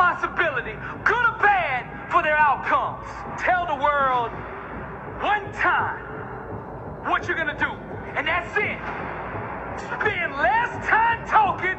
responsibility, good or bad, for their outcomes. Tell the world one time what you're gonna do, and that's it. Spend less time talking